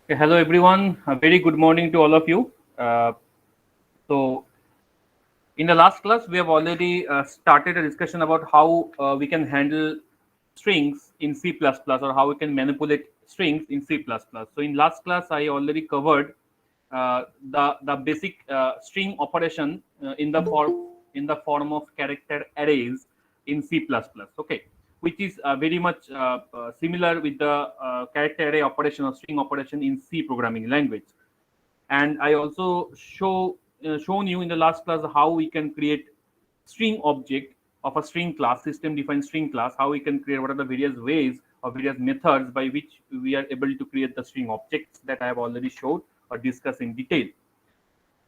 Hello, everyone. A very good morning to all of you. So, in the last class, we have already started a discussion about how we can handle strings in C++ or how we can manipulate strings in C++. So, in last class, I already covered the basic string operation in the form of character arrays in C++. Okay, which is very much similar with the character array operation or string operation in C programming language. And I also shown you in the last class how we can create string object of a string class, system defined string class, how we can create, what are the various ways or various methods by which we are able to create the string objects that I have already showed or discussed in detail.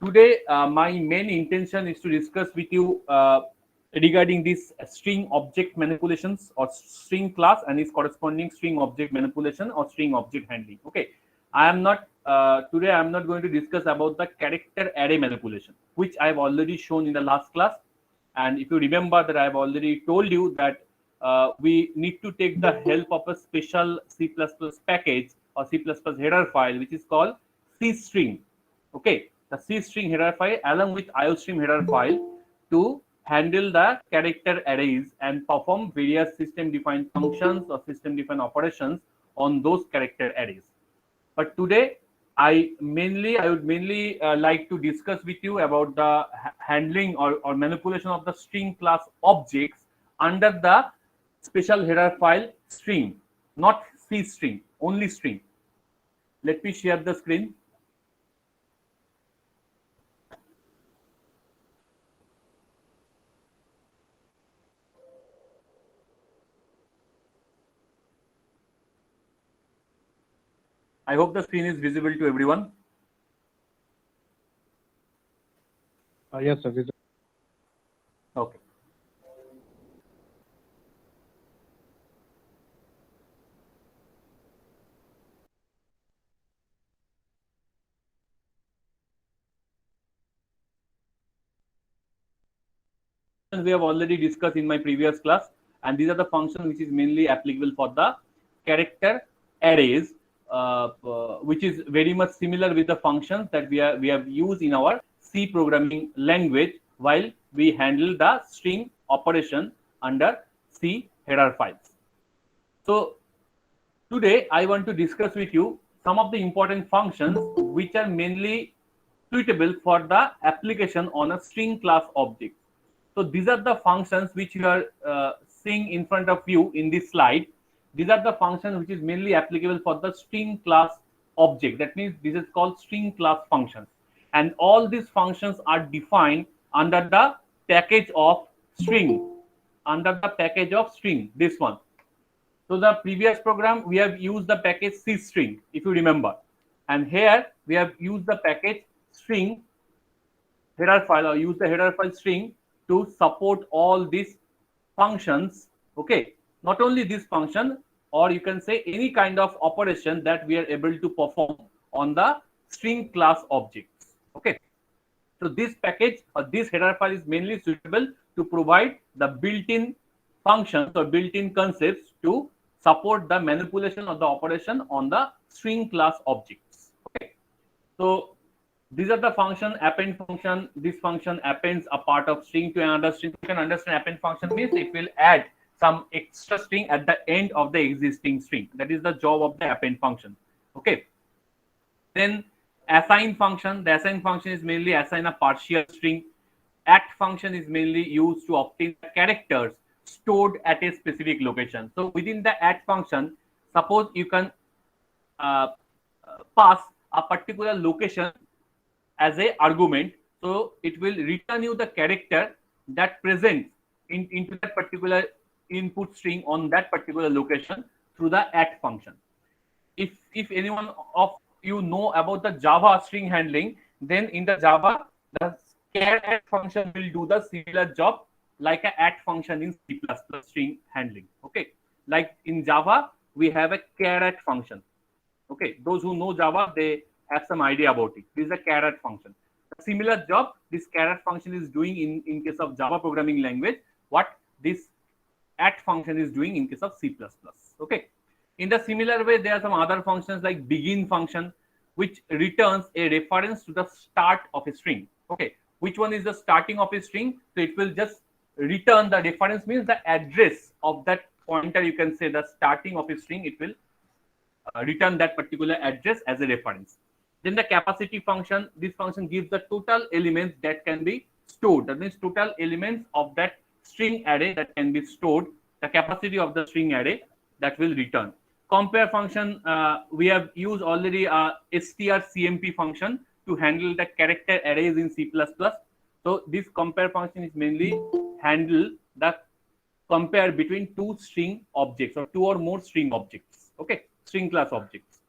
Today, my main intention is to discuss with you regarding this string object manipulations or string class and its corresponding string object manipulation or string object handling. Okay, I am not today. I am not going to discuss about the character array manipulation, which I have already shown in the last class. And if you remember that I have already told you that we need to take the help of a special C++ package or C++ header file, which is called C string. Okay, the C string header file along with IOStream header file to handle the character arrays and perform various system defined functions or system defined operations on those character arrays. But today, I would mainly like to discuss with you about the handling or manipulation of the string class objects under the special header file string, not C string, only string. Let me share the screen. I hope the screen is visible to everyone. Yes, sir. Okay. We have already discussed in my previous class, and these are the functions which is mainly applicable for the character arrays, which is very much similar with the functions that we have used in our C programming language while we handle the string operation under C header files. So today I want to discuss with you some of the important functions which are mainly suitable for the application on a string class object. So these are the functions which you are seeing in front of you in this slide. These are the functions which is mainly applicable for the string class object. That means this is called string class functions. And all these functions are defined under the package of string, this one. So the previous program, we have used the package C-string, if you remember. And here we have used the package string header file or use the header file string to support all these functions. Okay, not only this function, or you can say any kind of operation that we are able to perform on the string class objects. Okay, so this package or this header file is mainly suitable to provide the built-in functions or built-in concepts to support the manipulation of the operation on the string class objects. Okay, so these are the function append function. This function appends a part of string to another string. You can understand append function means it will add some extra string at the end of the existing string. That is the job of the append function. Okay. Then assign function. The assign function is mainly assign a partial string. At function is mainly used to obtain characters stored at a specific location. So within the at function, suppose you can uh, pass a particular location as a argument, so it will return you the character that presents into that particular input string on that particular location through the at function. If anyone of you know about the Java string handling, then in the Java the char at function will do the similar job like a at function in C++ string handling. Okay, like in Java we have a char at function. Okay, those who know Java, they have some idea about it. This is a caret function. A similar job this caret function is doing in case of Java programming language, what this at function is doing in case of C++. Okay, In the similar way, there are some other functions like begin function, which returns a reference to the start of a string. Okay, which one is the starting of a string? So it will just return the reference, means the address of that pointer. You can say the starting of a string. It will return that particular address as a reference. Then the capacity function, this function gives the total elements that can be stored. That means total elements of that string array that can be stored, the capacity of the string array that will return. Compare function, we have used already strcmp function to handle the character arrays in C++. So this compare function is mainly handle the compare between two string objects or two or more string objects. Okay, string class objects.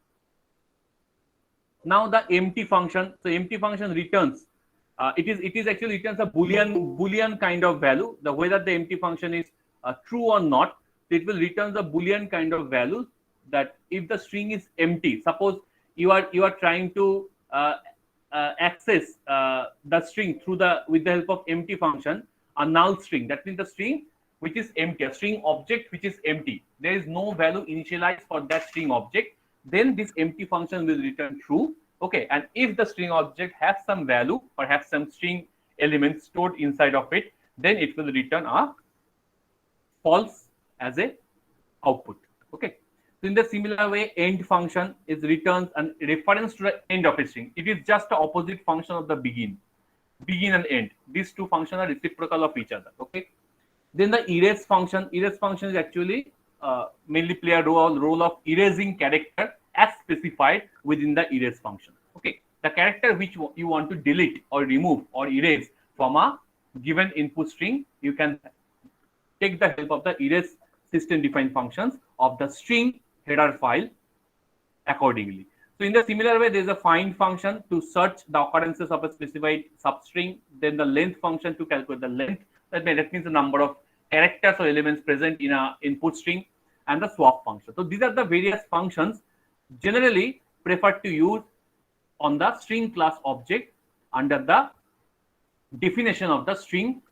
Now the empty function. So empty function returns. It is actually returns a boolean kind of value. The whether the empty function is true or not, it will return the boolean kind of value that if the string is empty. Suppose you are trying to access the string through with the help of empty function, a null string. That means the string which is empty, a string object which is empty. There is no value initialized for that string object. Then this empty function will return true. Okay, and if the string object has some value, perhaps some string element stored inside of it, then it will return a false as a output. Okay, so in the similar way, end function is returns a reference to the end of a string. It is just the opposite function of the begin and end. These two functions are reciprocal of each other. Okay, then the erase function is actually mainly play a role of erasing character as specified within the erase function. Okay, the character which you want to delete or remove or erase from a given input string, you can take the help of the erase system defined functions of the string header file accordingly. So in the similar way, there is a find function to search the occurrences of a specified substring, then the length function to calculate the length. That means the number of characters or elements present in a input string, and the swap function. So these are the various functions generally preferred to use on the string class object under the definition of the string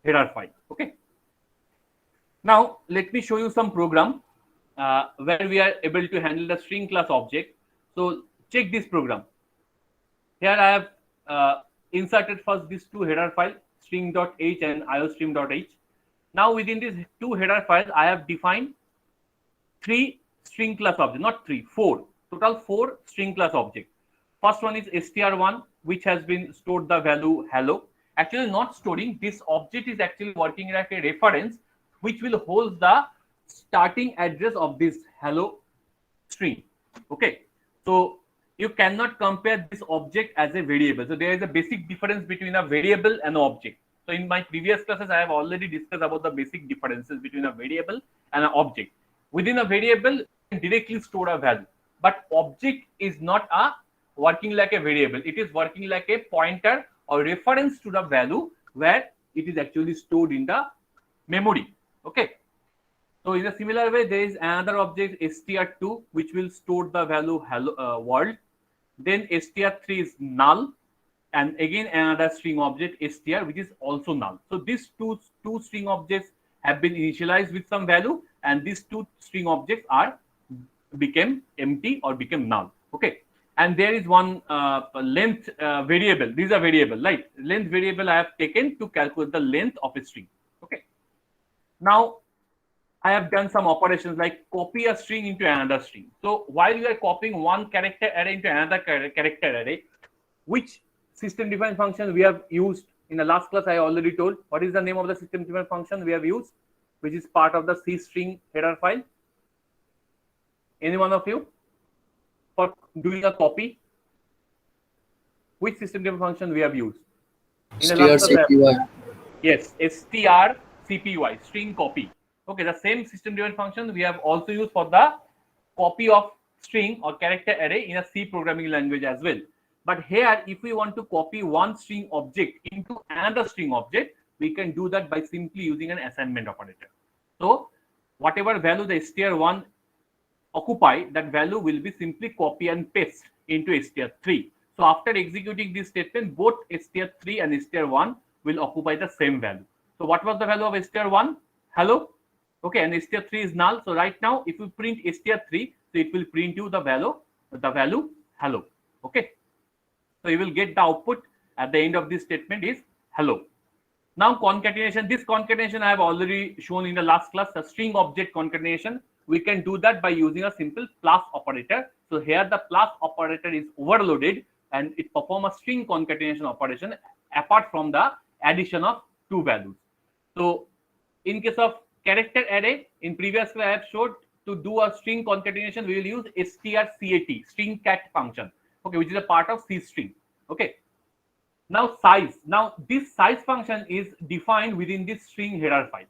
header file. Okay. Now let me show you some program where we are able to handle the string class object. So check this program. Here I have inserted first these two header files, string.h and iostream.h. Now within these two header files, I have defined three string class objects, not three, four. Total 4 string class objects. First one is str1, which has been stored the value hello. Actually not storing, this object is actually working like a reference which will hold the starting address of this hello string. Okay, so you cannot compare this object as a variable. So there is a basic difference between a variable and an object. So in my previous classes, I have already discussed about the basic differences between a variable and an object. Within a variable, you can directly store a value, but object is not working like a variable. It is working like a pointer or reference to the value where it is actually stored in the memory. Okay. So in a similar way, there is another object str2 which will store the value hello world. Then str3 is null, and again another string object str which is also null. So these two string objects have been initialized with some value, and these two string objects became empty or became null. Okay, and there is one length variable. These are variable, right? Length variable I have taken to calculate the length of a string. Okay, now I have done some operations like copy a string into another string. So while you are copying one character array into another character array, which system defined function we have used in the last class? I already told. What is the name of the system defined function we have used, which is part of the C string header file? Any one of you? For doing a copy, which system defined function we have used? In the last class, yes, strcpy, string copy. Okay, the same system defined function we have also used for the copy of string or character array in a C programming language as well. But here, if we want to copy one string object into another string object, we can do that by simply using an assignment operator. So whatever value the str1 occupy, that value will be simply copy and paste into str3. So after executing this statement, both str3 and str1 will occupy the same value. So what was the value of str1? Hello. Okay, and str3 is null. So right now, if you print str3, so it will print you the value hello. Okay, so you will get the output at the end of this statement is hello. Now concatenation, this concatenation I have already shown in the last class, the string object concatenation. We can do that by using a simple plus operator. So here the plus operator is overloaded and it performs a string concatenation operation apart from the addition of two values. So in case of character array, in previous class I have showed to do a string concatenation, we will use strcat, string cat function, okay, which is a part of C string. Okay. Now size. Now this size function is defined within this string header file,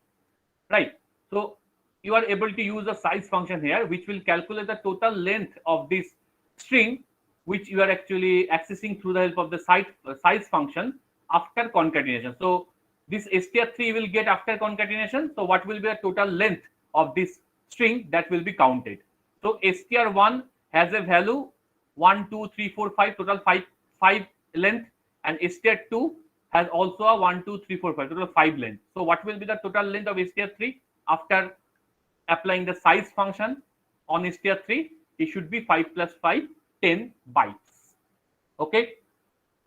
right? So you are able to use the size function here, which will calculate the total length of this string, which you are actually accessing through the help of the size function after concatenation. So this str3 will get after concatenation. So what will be the total length of this string that will be counted? So str1 has a value 1, 2, 3, 4, 5, total 5 length, and str2 has also a 1, 2, 3, 4, 5, total 5 length. So what will be the total length of str3 after applying the size function on str3? It should be 5 plus 5, 10 bytes. Okay.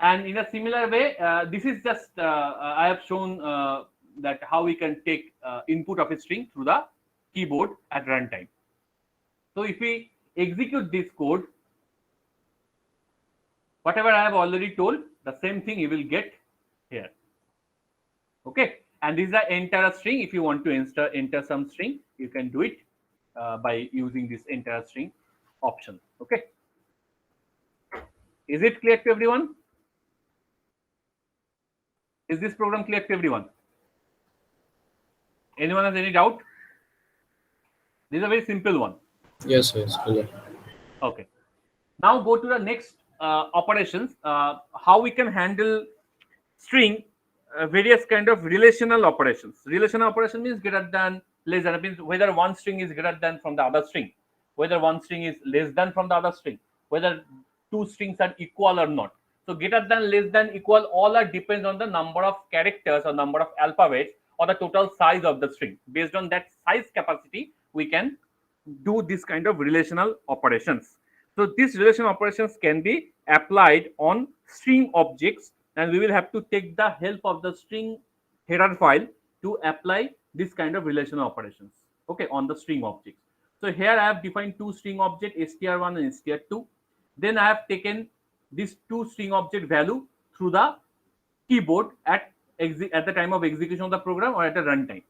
And in a similar way, this is just I have shown that how we can take input of a string through the keyboard at runtime. So if we execute this code, whatever I have already told, the same thing you will get here. Okay, and this is the enter a string. If you want to enter some string, you can do it by using this enter a string option. Okay, is it clear to everyone? Is this program clear to everyone? Anyone has any doubt? This is a very simple one. Yes, sir, it's clear. Okay. Now go to the next operations. How we can handle string various kind of relational operations. Relational operation means greater than, less than, means whether one string is greater than from the other string, whether one string is less than from the other string, whether two strings are equal or not. So greater than, less than, equal, all are depends on the number of characters or number of alphabets or the total size of the string. Based on that size capacity, we can do this kind of relational operations. So these relational operations can be applied on string objects, and we will have to take the help of the string header file to apply this kind of relational operations, okay, on the string objects. So here I have defined two string object, str1 and str2. Then I have taken this two string object value through the keyboard at the time of execution of the program or at the runtime.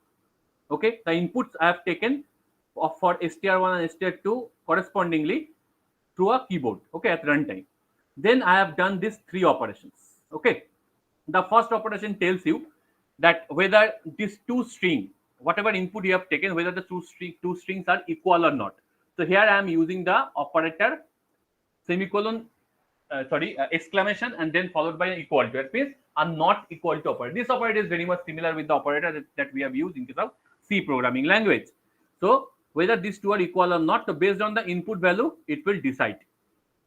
Okay, the inputs I have taken for str1 and str2 correspondingly through a keyboard, okay, at runtime. Then I have done these three operations. Okay, the first operation tells you that whether these two string, whatever input you have taken, whether the two strings are equal or not. So here I am using the operator semicolon, exclamation, and then followed by an equal to. That means are not equal to operator. This operator is very much similar with the operator that we have used in case of C programming language. So whether these two are equal or not, so based on the input value, it will decide.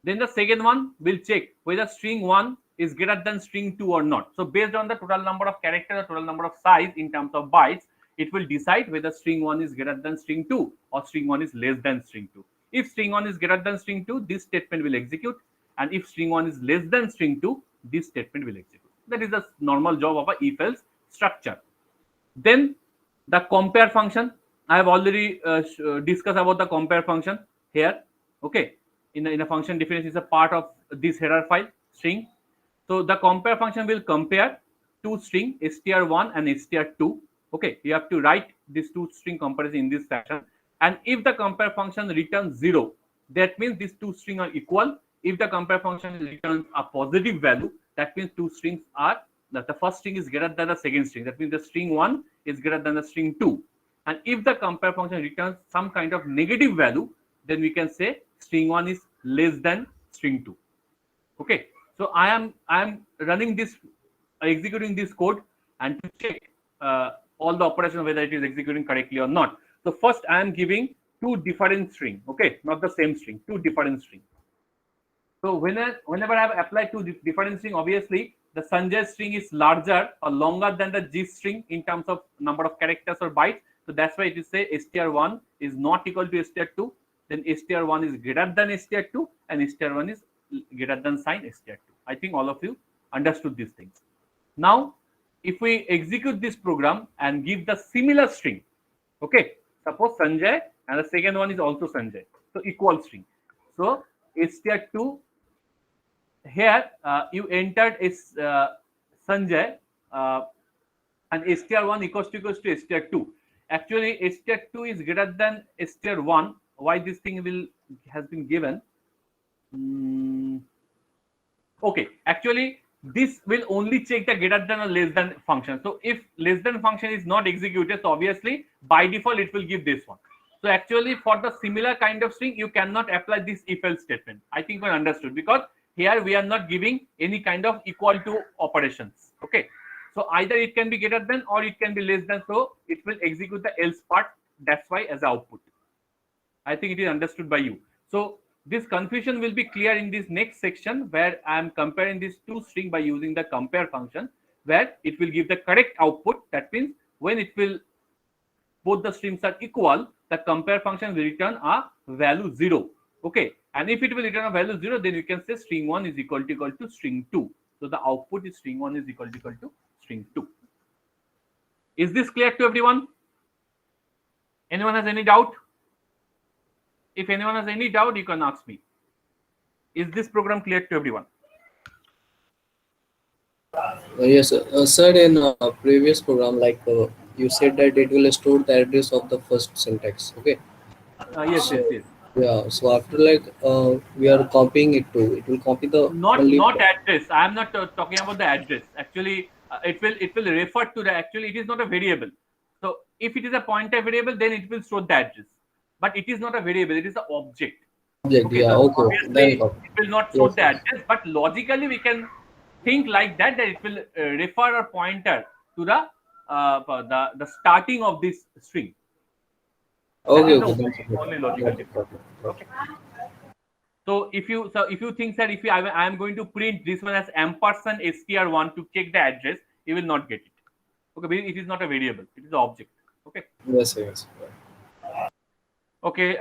Then the second one will check whether string 1 is greater than string 2 or not. So based on the total number of characters or total number of size in terms of bytes, it will decide whether string 1 is greater than string 2 or string 1 is less than string 2. If string 1 is greater than string 2, this statement will execute, and if string 1 is less than string 2, this statement will execute. That is the normal job of a if-else structure. Then the compare function, I have already discussed about the compare function here. Okay, in a function definition is a part of this header file string. So the compare function will compare two string str1 and str2. Okay, you have to write this two string comparison in this fashion. And if the compare function returns 0, that means these two strings are equal. If the compare function returns a positive value, that means two strings are, that the first string is greater than the second string. That means the string 1 is greater than the string 2. And if the compare function returns some kind of negative value, then we can say string 1 is less than string 2. Okay, so I am running this, executing this code, and to check all the operations whether it is executing correctly or not. So first I am giving two different string, okay, not the same string, two different string. So whenever I have applied two different string, obviously the Sanjay string is larger or longer than the G string in terms of number of characters or bytes. So that's why it is say str1 is not equal to str2, then str1 is greater than str2, and str1 is greater than sign str2. I think all of you understood these things. Now, if we execute this program and give the similar string, okay, suppose Sanjay and the second one is also Sanjay, so equal string. So str2 here you entered is Sanjay and str1 equals to str2. Actually, str2 is greater than str1. Why this thing will has been given? Okay, actually this will only check the greater than or less than function. So if less than function is not executed, so obviously by default it will give this one. So actually for the similar kind of string, you cannot apply this if else statement. I think we understood, because here we are not giving any kind of equal to operations. Okay, so either it can be greater than or it can be less than, so it will execute the else part. That's why as output. I think it is understood by you. So this confusion will be clear in this next section, where I am comparing these two strings by using the compare function, where it will give the correct output. That means when it will both the strings are equal, the compare function will return a value 0. Okay, and if it will return a value 0, then you can say string 1 is equal to string 2. So the output is string 1 is equal to string 2. Is this clear to everyone? Anyone has any doubt? If anyone has any doubt, you can ask me. Is this program clear to everyone? Yes, sir. Sir, in previous program, you said that it will store the address of the first syntax. Okay. Yes, So yes, yes. yeah. So after we are copying it to, it will copy the only. Not address. I am not talking about the address. Actually, it will refer to the. Actually, it is not a variable. So if it is a pointer variable, then it will store the address. But it is not a variable. It is an object. Object. Okay, Yeah. so Okay. Okay. Then obviously copy. it will not store Yes. the Yes. address, but logically we can think like that, that it will refer or pointer to the starting of this string. That Okay. is the Okay. Then only logical got it. difference. Got it. Got Okay. it. So if you think that if I am going to print this one as ampersand str1 to check the address, you will not get it. Okay, because it is not a variable; it is an object. Okay. Yes. Yes. Okay.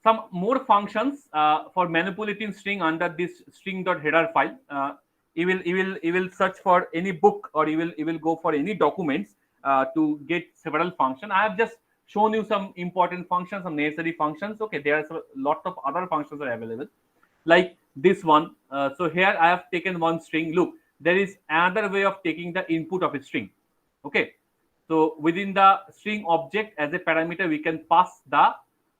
Some more functions for manipulating string under this string.header file. You will search for any book, or you will go for any documents to get several functions. I have just shown you some important functions, some necessary functions. Okay, there are lots of other functions are available, like this one. So here I have taken one string. Look, there is another way of taking the input of a string. Okay, so within the string object as a parameter, we can pass the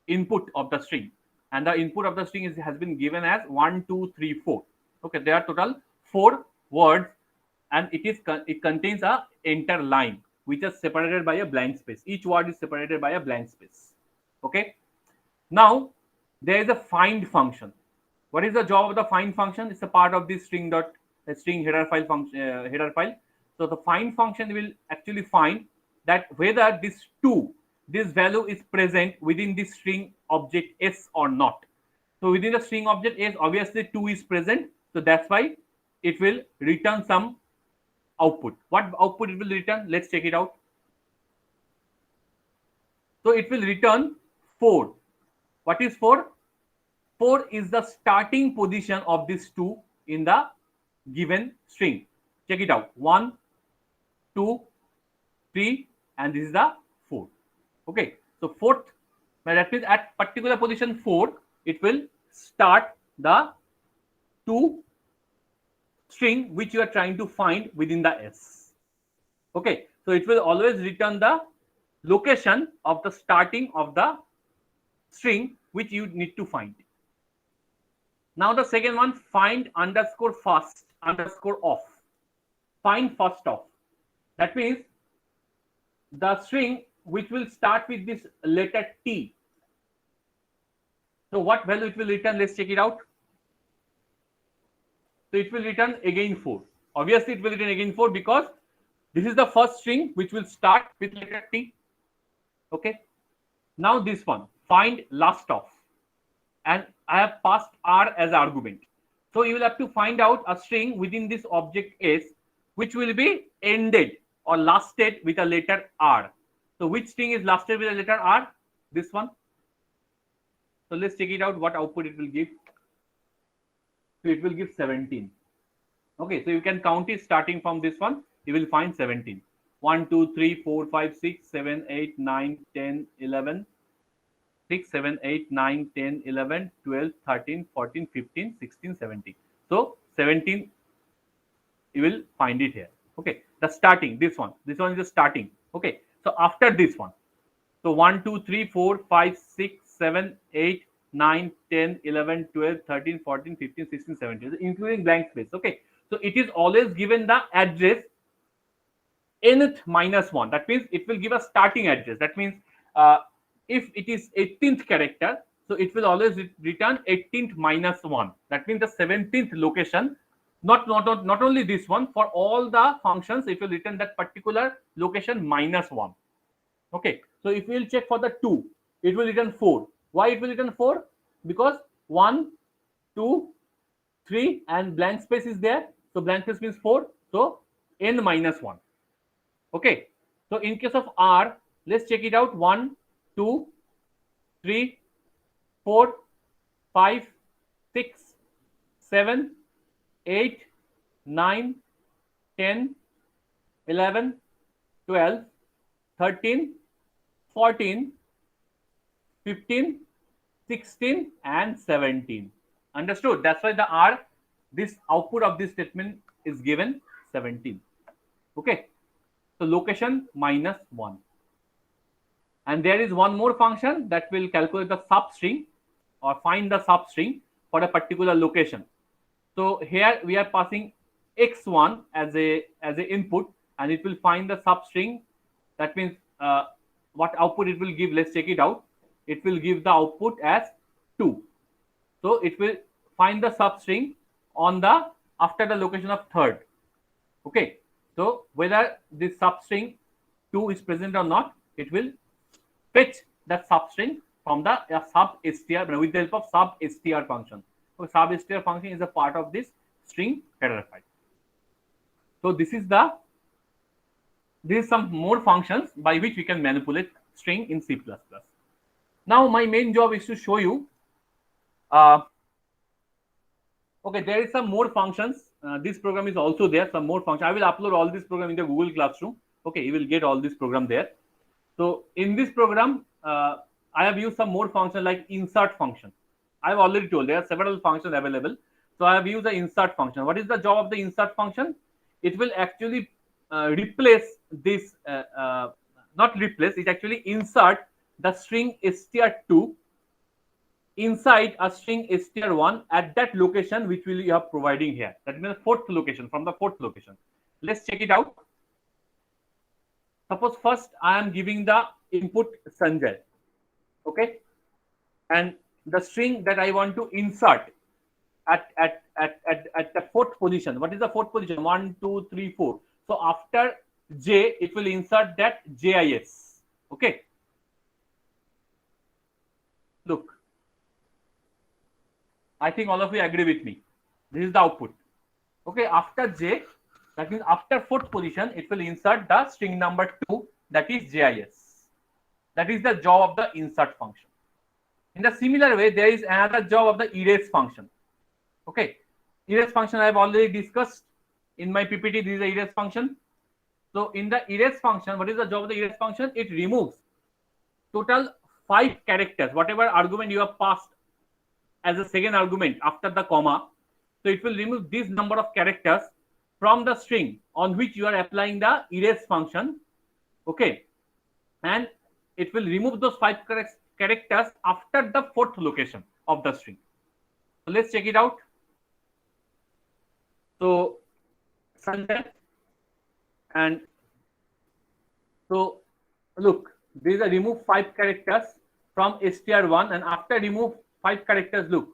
input of the string, and the input of the string has been given as 1, 2, 3, 4. Okay, there are total 4 words, and it contains a enter line which is separated by a blank space. Each word is separated by a blank space. Okay, now there is a find function. What is the job of the find function? It's a part of this string header file function header file. So the find function will actually find that whether this value is present within the string object s or not. So within the string object s, obviously 2 is present. So that's why it will return some output. What output it will return? Let's check it out. So it will return 4. What is 4? 4 is the starting position of this 2 in the given string. Check it out. 1, 2, 3, and this is the 4. Okay. So fourth, that means at particular position 4, it will start the 2 string which you are trying to find within the S. Okay. So it will always return the location of the starting of the string which you need to find. Now the second one, find underscore first underscore off. Find first off. That means the string which will start with this letter T. So what value it will return? Let's check it out. So it will return again 4. Obviously it will return again 4 because this is the first string which will start with letter T. Okay. Now this one, find last off. And I have passed R as argument. So you will have to find out a string within this object S which will be ended or lasted with a letter R. So which string is lasted with the letter R? This one. So let's check it out what output it will give. So it will give 17. Okay, so you can count it starting from this one. You will find 17. 1, 2, 3, 4, 5, 6, 7, 8, 9, 10, 11. 6, 7, 8, 9, 10, 11, 12, 13, 14, 15, 16, 17. So 17, you will find it here. Okay, the starting, this one is the starting. Okay, so after this one, so 1, 2, 3, 4, 5, 6, 7, 8, 9, 10, 11, 12, 13, 14, 15, 16, 17, including blank space. Okay, so it is always given the address nth minus 1. That means it will give a starting address. That means if it is 18th character, so it will always return 18th minus 1. That means the 17th location, not only this one, for all the functions, it will return that particular location minus 1. Okay, so if we will check for the 2, it will return 4. Why it will return 4? Because 1, 2, 3 and blank space is there. So blank space means 4. So n minus 1. Okay, so in case of R, let's check it out. 1, 2, 3, 4, 5, 6, 7, 8, 9, 10, 11, 12, 13, 14, 15, 16 and 17. Understood? That's why the R, this output of this statement is given 17. Okay. So location minus 1. And there is one more function that will calculate the substring or find the substring for a particular location. So here we are passing x1 as a input, and it will find the substring. That means what output it will give. Let's check it out. It will give the output as 2. So it will find the substring on the after the location of third. Okay. So whether this substring 2 is present or not, it will fetch that substring from the sub-str with the help of sub-str function. So sub-str function is a part of this string header file. So this is some more functions by which we can manipulate string in C++. Now my main job is to show you. Okay, there is some more functions. This program is also there. Some more functions. I will upload all this program in the Google Classroom. Okay, you will get all this program there. So in this program, I have used some more functions like insert function. I have already told there are several functions available. So I have used the insert function. What is the job of the insert function? It will actually replace this, not replace, it actually insert the string str2 inside a string str1 at that location which we are providing here. That means fourth location, from the fourth location. Let's check it out. Suppose first I am giving the input Sanjay. Okay, and the string that I want to insert at the fourth position. What is the fourth position? 1, 2, 3, 4. So after J, it will insert that JIS. Okay. Look, I think all of you agree with me. This is the output. Okay, after J, that means after fourth position, it will insert the string number 2, that is JIS. That is the job of the insert function. In the similar way, there is another job of the erase function. Okay, erase function I have already discussed in my PPT. This is the erase function. So in the erase function, what is the job of the erase function? It removes total 5 characters, whatever argument you have passed as a second argument after the comma. So it will remove this number of characters from the string on which you are applying the erase function. Okay, and it will remove those 5 characters after the fourth location of the string. So let's check it out. So Sanjay, and so look, there is a remove 5 characters from str1, and after remove 5 characters, look.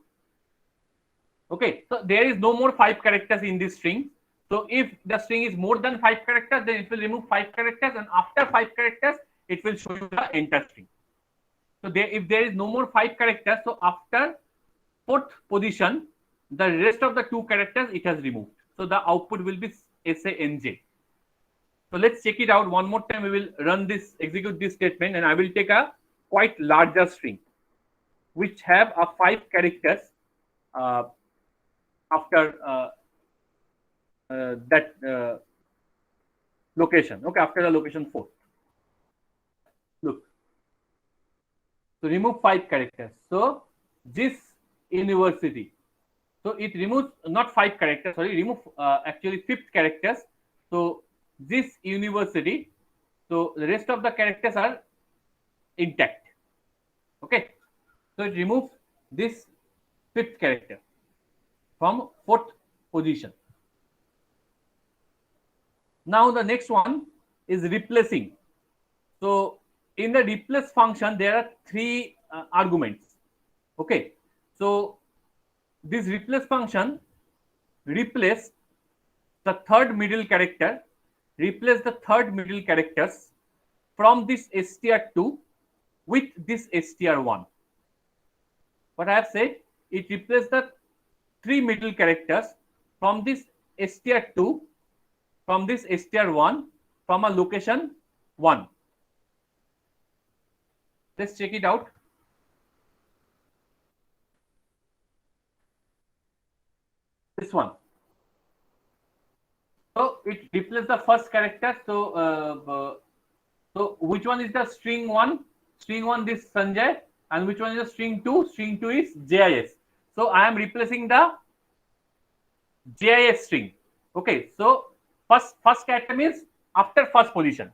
Okay, so there is no more 5 characters in this string. So if the string is more than 5 characters, then it will remove 5 characters, and after 5 characters, it will show you the enter string. So if there is no more 5 characters, so after fourth position, the rest of the 2 characters it has removed. So the output will be SANJ. So let's check it out one more time. We will run this, execute this statement, and I will take a quite larger string, which have a 5 characters after that location. Okay, after the location 4. Look. So remove 5 characters. So this university. So it removes not 5 characters. Sorry, remove actually 5th characters. So this university. So the rest of the characters are intact. Okay. So it removes this 5th character from 4th position. Now the next one is replacing. So in the replace function, there are 3 arguments. Okay. So this replace function replace the third middle character, replace the third middle characters from this str2 with this str1. What I have said, it replaces the 3 middle characters from this str2, from this str1, from a location 1. Let's check it out. This one. So it replaces the first character. So so which one is the string 1? String 1 this Sanjay, and which one is the string 2? String 2 is JIS. So I am replacing the JIS string. Okay. So first character means after first position.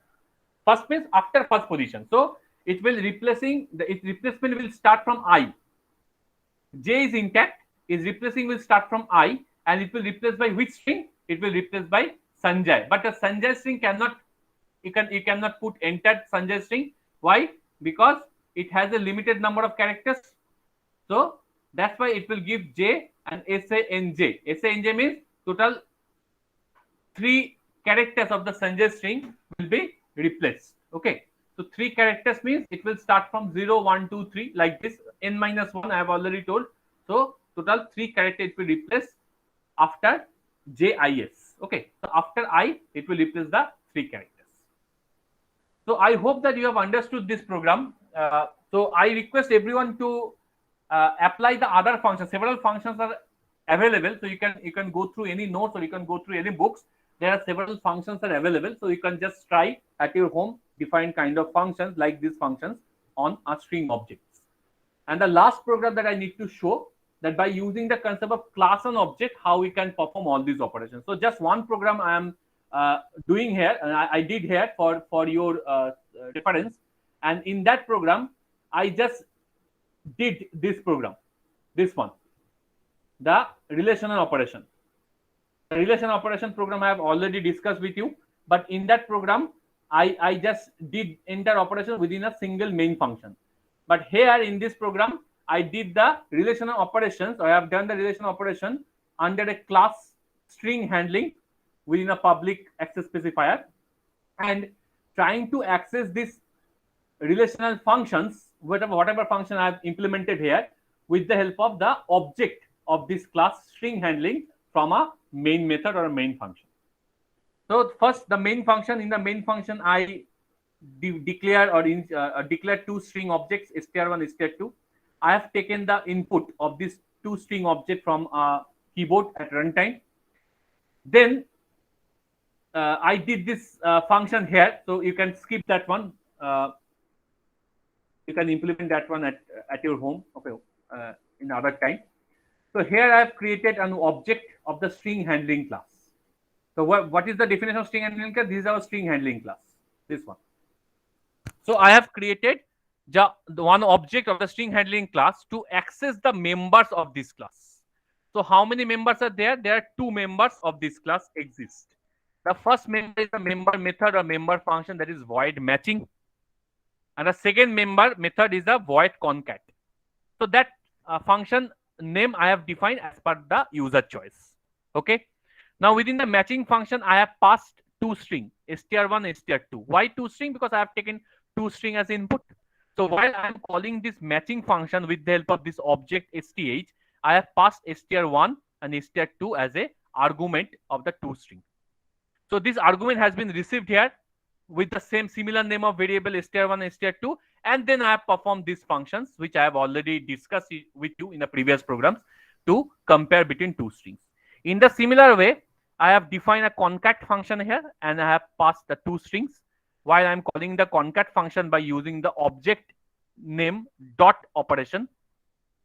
First means after first position. So it will replacing its replacement will start from I. J is intact. Its replacing will start from I, and it will replace by which string? It will replace by Sanjay. But a Sanjay string cannot, you cannot put entered Sanjay string. Why? Because it has a limited number of characters. So that's why it will give J and SANJ. SANJ means total 3 characters of the Sanjay string will be replaced. Okay. So 3 characters means it will start from 0, 1, 2, 3 like this. N minus 1 I have already told. So total 3 characters will replace after JIS. Okay. So after I, it will replace the 3 characters. So I hope that you have understood this program. So I request everyone to apply the other functions. Several functions are available. So you can go through any notes, or you can go through any books. There are several functions are available. So you can just try at your home, define kind of functions like these functions on a string objects. And the last program that I need to show, that by using the concept of class and object, how we can perform all these operations. So just one program I am doing here, and I did here for your reference. And in that program, I just did this program, this one, the relational operation. The relation operation program I have already discussed with you, but in that program, I just did entire operation within a single main function. But here in this program, I did the relational operations. I have done the relational operation under a class string handling within a public access specifier, and trying to access this relational functions, whatever function I have implemented here, with the help of the object of this class string handling from a main method or a main function. So first, the main function. In the main function, I declare or declare 2 string objects, str1, str2. I have taken the input of this 2 string object from a keyboard at runtime. Then I did this function here, so you can skip that one. You can implement that one at your home, okay, in other time. So here I have created an object of the string handling class. So what is the definition of string handling class? This is our string handling class, this one. So I have created the one object of the string handling class to access the members of this class. So how many members are there? There are 2 members of this class exist. The first member is the member method or member function, that is void matching. And the second member method is the void concat. So that function name I have defined as per the user choice. Okay. Now within the matching function, I have passed 2 string, str1, str2. Why 2 string? Because I have taken 2 string as input. So while I am calling this matching function with the help of this object sth, I have passed str1 and str2 as a argument of the 2 string. So this argument has been received here with the same similar name of variable str1 and str2, and then I have performed these functions which I have already discussed with you in the previous programs to compare between two strings. In the similar way, I have defined a concat function here and I have passed the two strings, while I am calling the concat function by using the object name dot operation,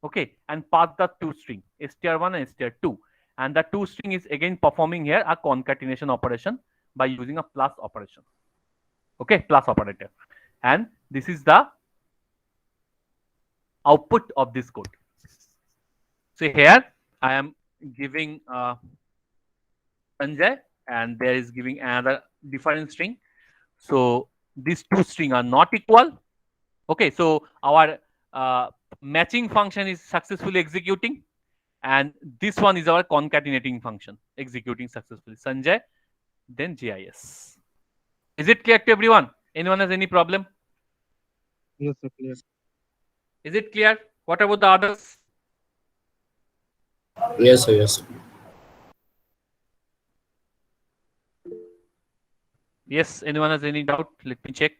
okay, and pass the two string str1 and str2, and the two string is again performing here a concatenation operation by using a plus operation, okay, plus operator, and this is the output of this code. So here I am giving Sanjay, and there is giving another different string. So these two string are not equal. Okay, so our matching function is successfully executing, and this one is our concatenating function executing successfully. Sanjay, then JIS. Is it clear to everyone? Anyone has any problem? Yes, sir. Clear. Is it clear? What about the others? Yes, sir. Yes. Yes, anyone has any doubt? Let me check.